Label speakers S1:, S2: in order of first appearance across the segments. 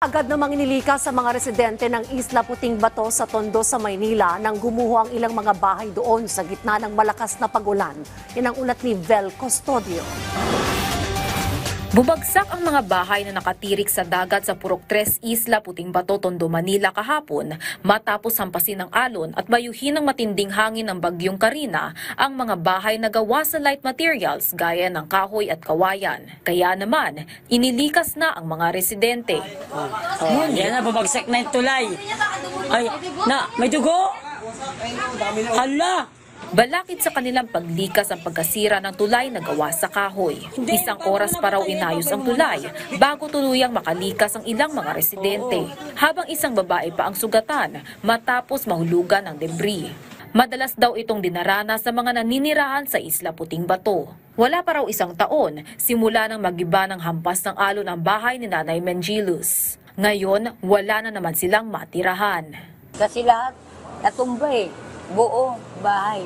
S1: Agad namang inilikas sa mga residente ng Isla Puting Bato sa Tondo sa Maynila nang gumuho ang ilang mga bahay doon sa gitna ng malakas na pag-ulan. Yan ang ulat ni Vel Custodio.
S2: Bumagsak ang mga bahay na nakatirik sa dagat sa Purok 3 Isla Puting Bato, Tondo, Manila kahapon matapos hampasin ng alon at bayuhin ng matinding hangin ng bagyong Karina ang mga bahay na gawa sa light materials gaya ng kahoy at kawayan. Kaya naman, inilikas na ang mga residente.
S3: Yan na, bumagsak na yung tulay. Ay, may dugo! Hala!
S2: Balakid sa kanilang paglikas ang pagkasira ng tulay na gawa sa kahoy. Isang oras pa raw inayos ang tulay bago tuluyang makalikas ang ilang mga residente. Habang isang babae pa ang sugatan matapos mahulugan ng debris. Madalas daw itong dinarana sa mga naninirahan sa Isla Puting Bato. Wala pa raw isang taon simula nang magiba ng hampas ng alon ang bahay ni Nanay Mengilus. Ngayon, wala na naman silang matirahan.
S4: Kasi lahat natumba buo bahay.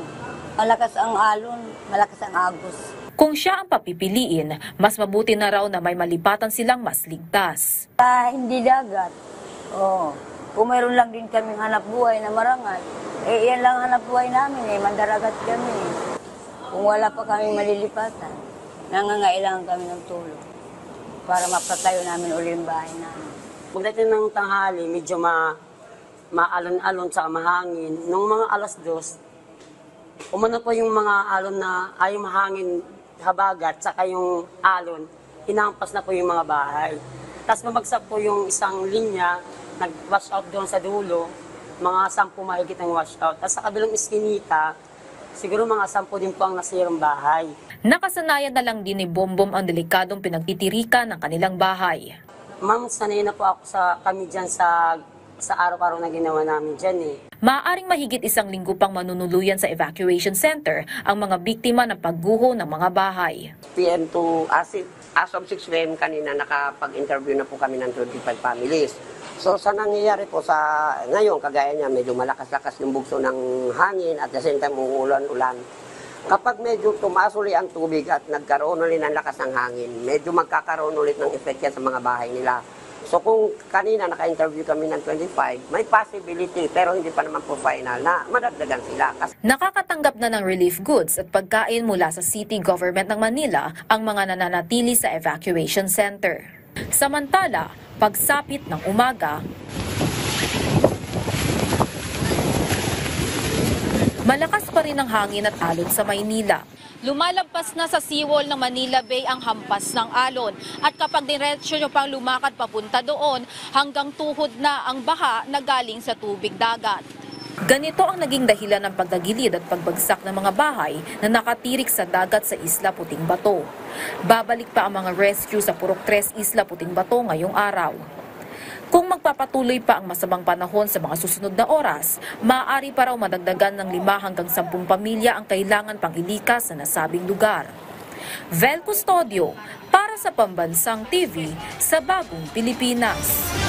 S4: Malakas ang alon, malakas ang agos.
S2: Kung siya ang papipiliin, mas mabuti na raw na may malipatan silang mas ligtas.
S4: Hindi dagat. Kung mayroon lang din kaming hanap buhay na marangal, yan lang hanap buhay namin mandaragat kami. Kung wala pa kaming malilipatan, nangangailangan kami ng tulong para mapatayo namin uli yung bahay namin.
S3: Pagdating ng tanghali, medyo maalon-alon sa mahangin. Nung mga 2:00, umano po yung mga alon na ay mahangin habagat, saka yung alon, hinampas na po yung mga bahay. Tapos bumagsak po yung isang linya, nag-wash out doon sa dulo, mga 10 mahigit ang wash out. Tapos sa kabilang iskinita, siguro mga 10 din po ang nasirang bahay.
S2: Nakasanayan na lang din ni Bombom ang delikadong pinagtitirikan ng kanilang bahay.
S3: Ma'am, sanay na po ako kami dyan sa araw-araw na ginawa namin dyan
S2: Maaaring mahigit 1 linggo pang manunuluyan sa evacuation center ang mga biktima ng pagguho ng mga bahay.
S5: PM to as of 6 p.m. kanina nakapag-interview na po kami ng 25 families. So sa nangyayari po ngayon, kagaya niya, medyo malakas-lakas yung bugso ng hangin at the same time uulan-ulan. Kapag medyo tumaas uli ang tubig at nagkaroon ulit ng lakas ng hangin, medyo magkakaroon ulit ng effect yan sa mga bahay nila. So kung kanina naka-interview kami ng 25, may possibility pero hindi pa naman po final na madagdagan sila.
S2: Nakakatanggap na ng relief goods at pagkain mula sa City Government ng Manila ang mga nananatili sa evacuation center. Samantala, pagsapit ng umaga, malakas pa rin ang hangin at alon sa Maynila. Lumalagpas na sa seawall ng Manila Bay ang hampas ng alon. At kapag diretsyo nyo pang lumakad papunta doon, hanggang tuhod na ang baha na galing sa tubig dagat. Ganito ang naging dahilan ng pagdagilid at pagbagsak ng mga bahay na nakatirik sa dagat sa Isla Puting Bato. Babalik pa ang mga rescue sa Purok 3 Isla Puting Bato ngayong araw. Kung magpapatuloy pa ang masamang panahon sa mga susunod na oras, maaari pa raw madagdagan ng 5 hanggang 10 pamilya ang kailangan pang ilikas sa nasabing lugar. Vel Custodio, para sa Pambansang TV sa Bagong Pilipinas.